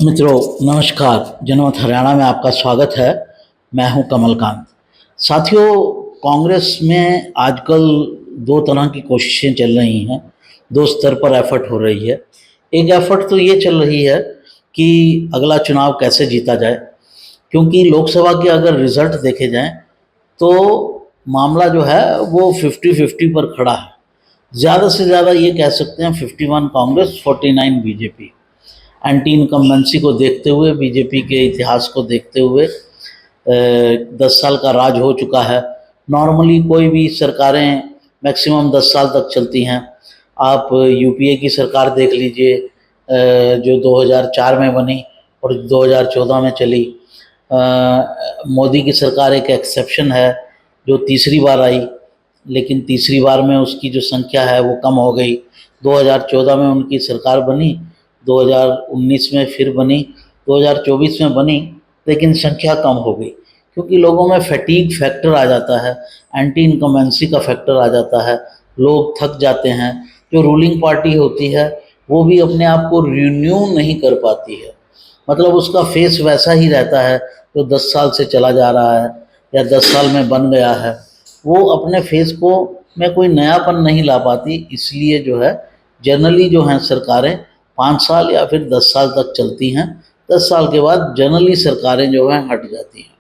मित्रों नमस्कार। जनमत हरियाणा में आपका स्वागत है। मैं हूं कमलकांत। साथियों, कांग्रेस में आजकल दो तरह की कोशिशें चल रही हैं, दो स्तर पर एफर्ट हो रही है। एक एफर्ट तो ये चल रही है कि अगला चुनाव कैसे जीता जाए, क्योंकि लोकसभा के अगर रिजल्ट देखे जाएं तो मामला जो है वो 50-50 पर खड़ा है। ज़्यादा से ज़्यादा ये कह सकते हैं 51 कांग्रेस 49 बीजेपी। एंटी इनकम्बेंसी को देखते हुए, बीजेपी के इतिहास को देखते हुए 10 साल का राज हो चुका है। नॉर्मली कोई भी सरकारें मैक्सिमम 10 साल तक चलती हैं। आप यूपीए की सरकार देख लीजिए, जो 2004 में बनी और 2014 में चली। मोदी की सरकार एक एक्सेप्शन है जो तीसरी बार आई, लेकिन तीसरी बार में उसकी जो संख्या है वो कम हो गई। 2014 में उनकी सरकार बनी, 2019 में फिर बनी, 2024 में बनी, लेकिन संख्या कम हो गई क्योंकि लोगों में फैटीग फैक्टर आ जाता है, एंटी इनकम्बेंसी का फैक्टर आ जाता है, लोग थक जाते हैं। जो रूलिंग पार्टी होती है वो भी अपने आप को रिन्यू नहीं कर पाती है, मतलब उसका फेस वैसा ही रहता है जो 10 साल से चला जा रहा है या 10 साल में बन गया है। वो अपने फेस को में कोई नयापन नहीं ला पाती, इसलिए जो है जनरली जो हैं सरकारें 5 साल या फिर 10 साल तक चलती हैं। 10 साल के बाद जनरली सरकारें जो हैं हट जाती हैं।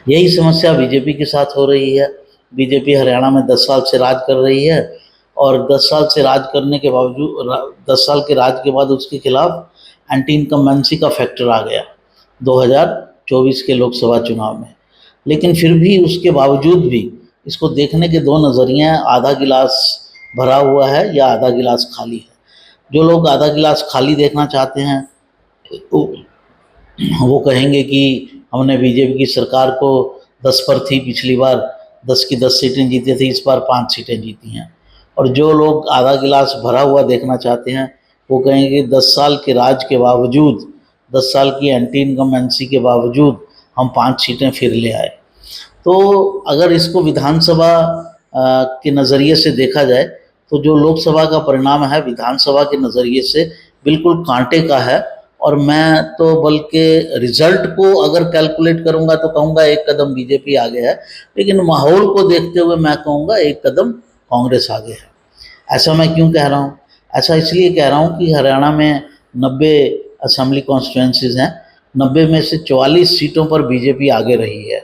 यही समस्या बीजेपी के साथ हो रही है। बीजेपी हरियाणा में 10 साल से राज कर रही है और 10 साल से राज करने के बावजूद 10 साल के राज के बाद उसके खिलाफ एंटी इनकम्बेंसी का फैक्टर आ गया 2024 के लोकसभा चुनाव में। लेकिन फिर भी उसके बावजूद भी इसको देखने के दो नज़रिए हैं, आधा गिलास भरा हुआ है या आधा गिलास खाली है। जो लोग आधा गिलास खाली देखना चाहते हैं वो कहेंगे कि हमने बीजेपी की सरकार को 10 पर थी पिछली बार, 10 की 10 सीटें जीती थी, इस बार 5 सीटें जीती हैं। और जो लोग आधा गिलास भरा हुआ देखना चाहते हैं वो कहेंगे 10 साल के राज के बावजूद, 10 साल की एंटी इनकम्बेंसी के बावजूद हम 5 सीटें फिर ले आए। तो अगर इसको विधानसभा के नज़रिए से देखा जाए तो जो लोकसभा का परिणाम है विधानसभा के नज़रिए से बिल्कुल कांटे का है। और मैं तो बल्कि रिजल्ट को अगर कैलकुलेट करूंगा तो कहूँगा एक कदम बीजेपी आगे है, लेकिन माहौल को देखते हुए मैं कहूँगा एक कदम कांग्रेस आगे है। ऐसा मैं क्यों कह रहा हूँ? ऐसा इसलिए कह रहा हूँ कि हरियाणा में 90 असेंबली कॉन्स्टिट्यूंसीज हैं, 90 में से 44 सीटों पर बीजेपी आगे रही है।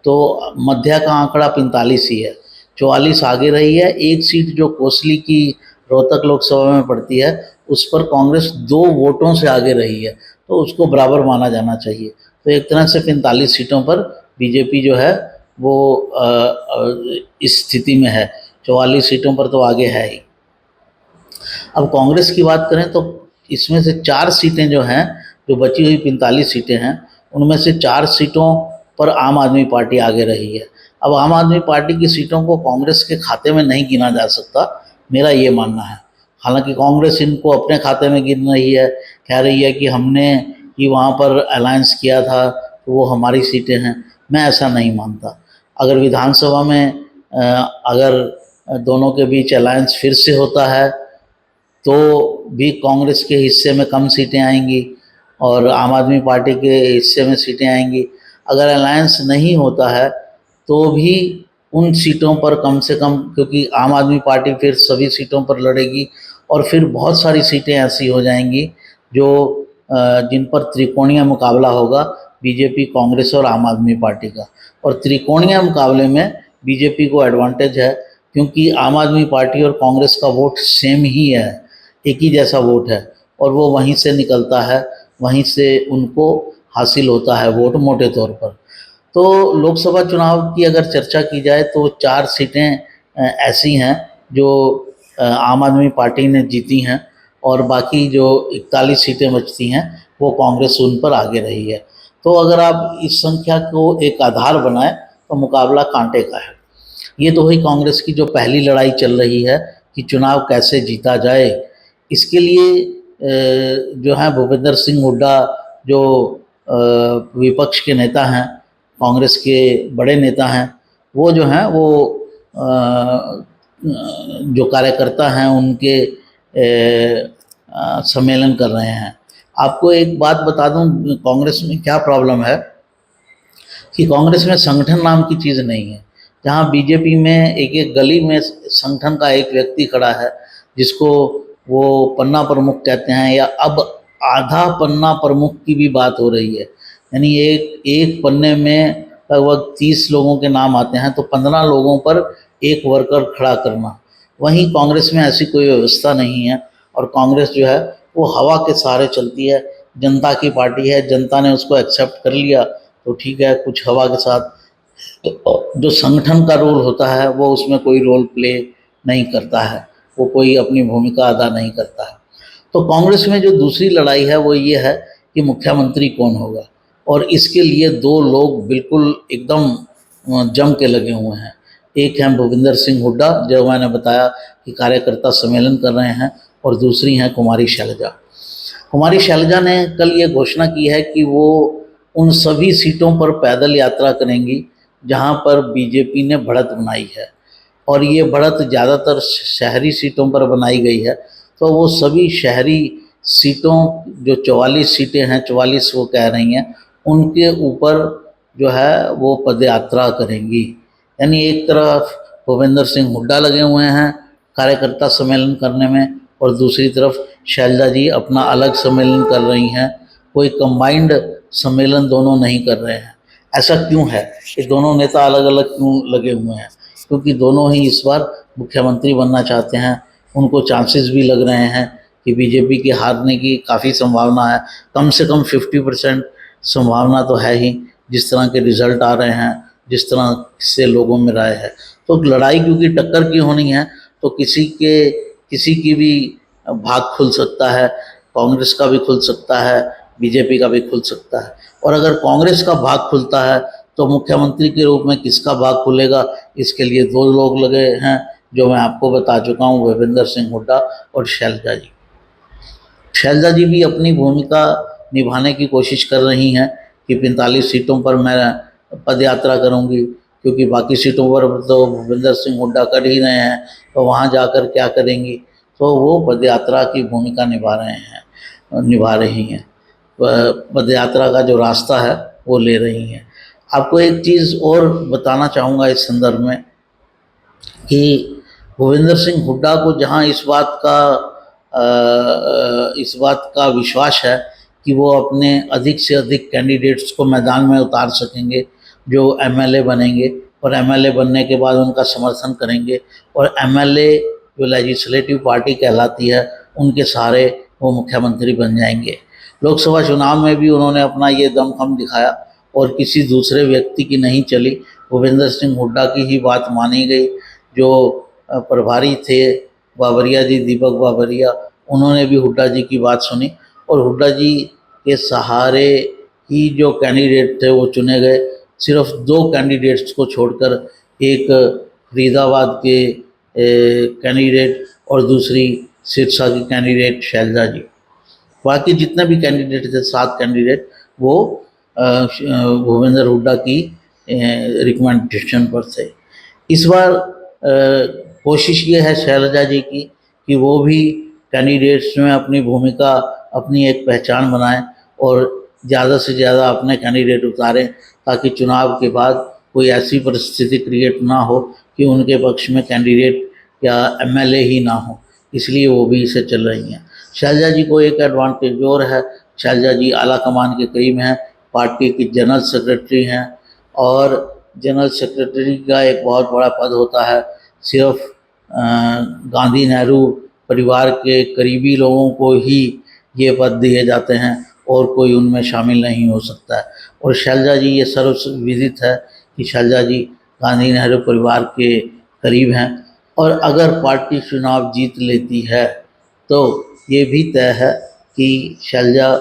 तो मध्य का आंकड़ा 45 ही है, 44 आगे रही है। एक सीट जो कोसली की रोहतक लोकसभा में पड़ती है उस पर कांग्रेस 2 वोटों से आगे रही है, तो उसको बराबर माना जाना चाहिए। तो एक तरह से 45 सीटों पर बीजेपी जो है वो इस स्थिति में है, 44 सीटों पर तो आगे है ही। अब कांग्रेस की बात करें तो इसमें से 4 सीटें जो हैं, जो बची हुई 45 सीटें हैं, उनमें से 4 सीटों पर आम आदमी पार्टी आगे रही है। अब आम आदमी पार्टी की सीटों को कांग्रेस के खाते में नहीं गिना जा सकता, मेरा ये मानना है। हालांकि कांग्रेस इनको अपने खाते में गिन रही है, कह रही है कि हमने कि वहाँ पर अलायंस किया था तो वो हमारी सीटें हैं। मैं ऐसा नहीं मानता। अगर विधानसभा में अगर दोनों के बीच अलायंस फिर से होता है तो भी कांग्रेस के हिस्से में कम सीटें आएंगी और आम आदमी पार्टी के हिस्से में सीटें आएंगी। अगर अलायंस नहीं होता है तो भी उन सीटों पर कम से कम, क्योंकि आम आदमी पार्टी फिर सभी सीटों पर लड़ेगी और फिर बहुत सारी सीटें ऐसी हो जाएंगी जो जिन पर त्रिकोणीय मुकाबला होगा बीजेपी, कांग्रेस और आम आदमी पार्टी का। और त्रिकोणीय मुकाबले में बीजेपी को एडवांटेज है क्योंकि आम आदमी पार्टी और कांग्रेस का वोट सेम ही है, एक ही जैसा वोट है और वो वहीं से निकलता है, वहीं से उनको हासिल होता है वोट मोटे तौर पर। तो लोकसभा चुनाव की अगर चर्चा की जाए तो 4 सीटें ऐसी हैं जो आम आदमी पार्टी ने जीती हैं और बाकी जो 41 सीटें बचती हैं वो कांग्रेस उन पर आगे रही है। तो अगर आप इस संख्या को एक आधार बनाएं तो मुकाबला कांटे का है। ये तो हुई कांग्रेस की जो पहली लड़ाई चल रही है कि चुनाव कैसे जीता जाए। इसके लिए जो है भूपेंद्र सिंह हुड्डा जो विपक्ष के नेता हैं, कांग्रेस के बड़े नेता हैं, वो जो हैं वो जो कार्यकर्ता हैं उनके सम्मेलन कर रहे हैं। आपको एक बात बता दूं, कांग्रेस में क्या प्रॉब्लम है कि कांग्रेस में संगठन नाम की चीज़ नहीं है। जहाँ बीजेपी में एक एक गली में संगठन का एक व्यक्ति खड़ा है, जिसको वो पन्ना प्रमुख कहते हैं, या अब आधा पन्ना प्रमुख की भी बात हो रही है। यानी एक एक पन्ने में लगभग 30 लोगों के नाम आते हैं, तो 15 लोगों पर एक वर्कर खड़ा करना। वहीं कांग्रेस में ऐसी कोई व्यवस्था नहीं है, और कांग्रेस जो है वो हवा के सहारे चलती है। जनता की पार्टी है, जनता ने उसको एक्सेप्ट कर लिया तो ठीक है, कुछ हवा के साथ। तो जो संगठन का रोल होता है वो उसमें कोई रोल प्ले नहीं करता है, वो कोई अपनी भूमिका अदा नहीं करता है। तो कांग्रेस में जो दूसरी लड़ाई है वो ये है कि मुख्यमंत्री कौन होगा, और इसके लिए दो लोग बिल्कुल एकदम जम के लगे हुए हैं। एक हैं भूपेंद्र सिंह हुड्डा, जो मैंने बताया कि कार्यकर्ता सम्मेलन कर रहे हैं, और दूसरी हैं कुमारी शैलजा। कुमारी शैलजा ने कल ये घोषणा की है कि वो उन सभी सीटों पर पैदल यात्रा करेंगी जहां पर बीजेपी ने बढ़त बनाई है, और ये बढ़त ज़्यादातर शहरी सीटों पर बनाई गई है। तो वो सभी शहरी सीटों, जो 44 सीटें हैं, 44 वो कह रही हैं, उनके ऊपर जो है वो पदयात्रा करेंगी। यानी एक तरफ भूपेंद्र सिंह हुड्डा लगे हुए हैं कार्यकर्ता सम्मेलन करने में, और दूसरी तरफ शैलजा जी अपना अलग सम्मेलन कर रही हैं। कोई कंबाइंड सम्मेलन दोनों नहीं कर रहे हैं। ऐसा क्यों है कि दोनों नेता अलग अलग क्यों लगे हुए हैं? क्योंकि दोनों ही इस बार मुख्यमंत्री बनना चाहते हैं। उनको चांसेस भी लग रहे हैं कि बीजेपी के हारने की काफ़ी संभावना है, कम से कम 50% संभावना तो है ही, जिस तरह के रिजल्ट आ रहे हैं, जिस तरह से लोगों में राय है। तो लड़ाई क्योंकि टक्कर की होनी है, तो किसी की भी भाग खुल सकता है, कांग्रेस का भी खुल सकता है, बीजेपी का भी खुल सकता है। और अगर कांग्रेस का भाग खुलता है तो मुख्यमंत्री के रूप में किसका भाग खुलेगा, इसके लिए दो लोग लगे हैं, जो मैं आपको बता चुका हूँ, भूपेंद्र सिंह हुड्डा और शैलजा जी। शैलजा जी भी अपनी भूमिका निभाने की कोशिश कर रही हैं कि 45 सीटों पर मैं पदयात्रा करूंगी, क्योंकि बाकी सीटों पर तो भूपेंद्र सिंह हुड्डा कर ही रहे हैं, तो वहां जाकर क्या करेंगी। तो वो पदयात्रा की भूमिका निभा रही हैं, पदयात्रा का जो रास्ता है वो ले रही हैं। आपको एक चीज़ और बताना चाहूँगा इस संदर्भ में कि भूपेंद्र सिंह हुड्डा को जहाँ इस बात का विश्वास है कि वो अपने अधिक से अधिक कैंडिडेट्स को मैदान में उतार सकेंगे, जो एमएलए बनेंगे, और एमएलए बनने के बाद उनका समर्थन करेंगे, और एमएलए जो लेजिस्लेटिव पार्टी कहलाती है उनके सहारे वो मुख्यमंत्री बन जाएंगे। लोकसभा चुनाव में भी उन्होंने अपना ये दमखम दिखाया, और किसी दूसरे व्यक्ति की नहीं चली, भूपेंद्र सिंह हुड्डा की ही बात मानी गई। जो प्रभारी थे बाबरिया जी, दीपक बाबरिया, उन्होंने भी हुड्डा जी की बात सुनी, और हुड्डा जी के सहारे ही जो कैंडिडेट थे वो चुने गए। सिर्फ 2 कैंडिडेट्स को छोड़कर, एक फरीदाबाद के कैंडिडेट और दूसरी सिरसा की कैंडिडेट शैलजा जी। बाकी जितने भी कैंडिडेट थे, 7 कैंडिडेट, वो भूपेंद्र हुड्डा की रिकमेंडेशन पर थे। इस बार कोशिश ये है शैलजा जी की कि वो भी कैंडिडेट्स में अपनी भूमिका, अपनी एक पहचान बनाएं, और ज़्यादा से ज़्यादा अपने कैंडिडेट उतारें, ताकि चुनाव के बाद कोई ऐसी परिस्थिति क्रिएट ना हो कि उनके पक्ष में कैंडिडेट या एमएलए ही ना हो। इसलिए वो भी इसे चल रही हैं। शैलजा जी को एक एडवांटेज और है, शैलजा जी आला कमान के करीब हैं, पार्टी की जनरल सेक्रेटरी हैं, और जनरल सेक्रेटरी का एक बहुत बड़ा पद होता है। सिर्फ गांधी नेहरू परिवार के करीबी लोगों को ही ये पद दिए जाते हैं, और कोई उनमें शामिल नहीं हो सकता है। और शैलजा जी, ये सर्वविदित है कि शैलजा जी गांधी नेहरू परिवार के करीब हैं, और अगर पार्टी चुनाव जीत लेती है तो ये भी तय है कि शैलजा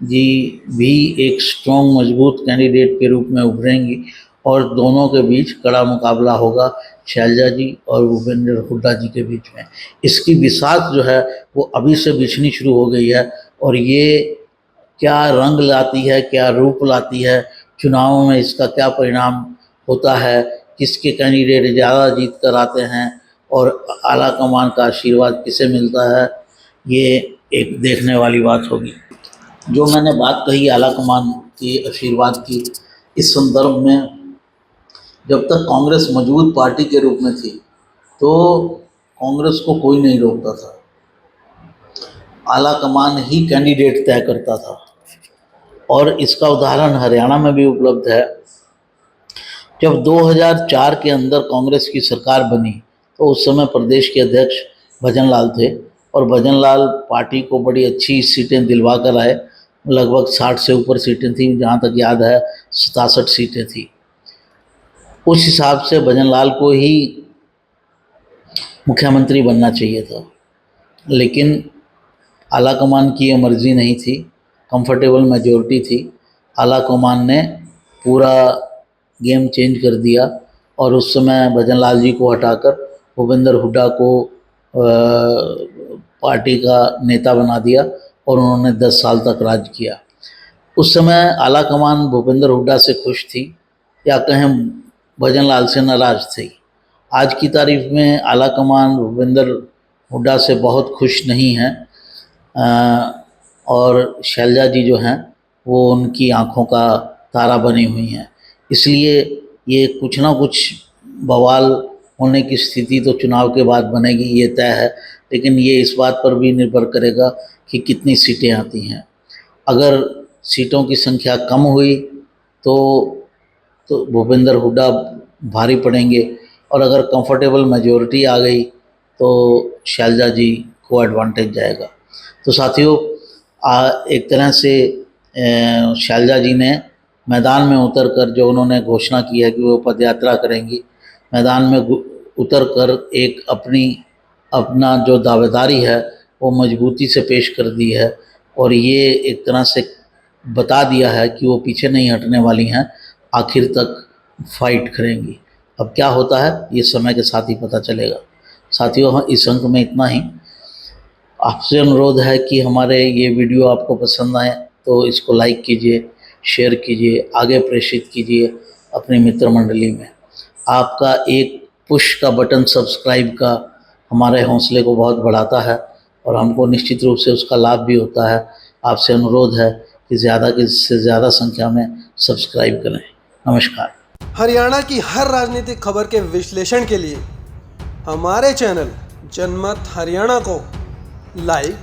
जी भी एक स्ट्रॉन्ग मजबूत कैंडिडेट के रूप में उभरेंगी, और दोनों के बीच कड़ा मुकाबला होगा, शैलजा जी और भूपेंद्र हुड्डा जी के बीच में। इसकी बिसात जो है वो अभी से बिछनी शुरू हो गई है, और ये क्या रंग लाती है, क्या रूप लाती है, चुनावों में इसका क्या परिणाम होता है, किसके कैंडिडेट ज़्यादा जीत कर आते हैं, और आला कमान का आशीर्वाद किसे मिलता है, ये एक देखने वाली बात होगी। जो मैंने बात कही आलाकमान के आशीर्वाद की, इस संदर्भ में जब तक कांग्रेस मजबूत पार्टी के रूप में थी तो कांग्रेस को कोई नहीं रोकता था, आलाकमान ही कैंडिडेट तय करता था। और इसका उदाहरण हरियाणा में भी उपलब्ध है। जब 2004 के अंदर कांग्रेस की सरकार बनी तो उस समय प्रदेश के अध्यक्ष भजन लाल थे, और भजन लाल पार्टी को बड़ी अच्छी सीटें दिलवा कर आए। लगभग 60 से ऊपर सीटें थी, जहाँ तक याद है 67 सीटें थी। उस हिसाब से भजन लाल को ही मुख्यमंत्री बनना चाहिए था, लेकिन आलाकमान की ये मर्जी नहीं थी, कंफर्टेबल मेजोरिटी थी। आलाकमान ने पूरा गेम चेंज कर दिया और उस समय भजन लाल जी को हटाकर भूपेंद्र हुड्डा को पार्टी का नेता बना दिया और उन्होंने 10 साल तक राज किया। उस समय आलाकमान भूपेंद्र हुड्डा से खुश थी या कहें भजन लाल से नाराज थी। आज की तारीख में आलाकमान भूपेंद्र हुड्डा से बहुत खुश नहीं हैं, और शैलजा जी जो हैं वो उनकी आंखों का तारा बनी हुई हैं। इसलिए ये कुछ ना कुछ बवाल होने की स्थिति तो चुनाव के बाद बनेगी, ये तय है। लेकिन ये इस बात पर भी निर्भर करेगा कि कितनी सीटें आती हैं। अगर सीटों की संख्या कम हुई तो भूपेंद्र हुड्डा भारी पड़ेंगे, और अगर कंफर्टेबल मेजोरिटी आ गई तो शैलजा जी को एडवांटेज जाएगा। तो साथियों, एक तरह से शैलजा जी ने मैदान में उतरकर जो उन्होंने घोषणा की है कि वो पदयात्रा करेंगी, मैदान में उतरकर एक अपना जो दावेदारी है वो मजबूती से पेश कर दी है, और ये एक तरह से बता दिया है कि वो पीछे नहीं हटने वाली हैं, आखिर तक फाइट करेंगी। अब क्या होता है ये समय के साथ ही पता चलेगा। साथियों, इस अंक में इतना ही। आपसे अनुरोध है कि हमारे ये वीडियो आपको पसंद आए तो इसको लाइक कीजिए, शेयर कीजिए, आगे प्रेषित कीजिए अपनी मित्र मंडली में। आपका एक पुश का बटन सब्सक्राइब का हमारे हौसले को बहुत बढ़ाता है और हमको निश्चित रूप से उसका लाभ भी होता है। आपसे अनुरोध है कि ज़्यादा से ज़्यादा संख्या में सब्सक्राइब करें। नमस्कार। हरियाणा की हर राजनीतिक खबर के विश्लेषण के लिए हमारे चैनल जनमत हरियाणा को लाइक,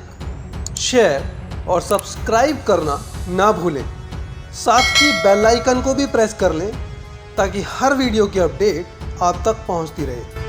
शेयर और सब्सक्राइब करना ना भूलें। साथ ही बेल आइकन को भी प्रेस कर लें ताकि हर वीडियो की अपडेट आप तक पहुंचती रहे।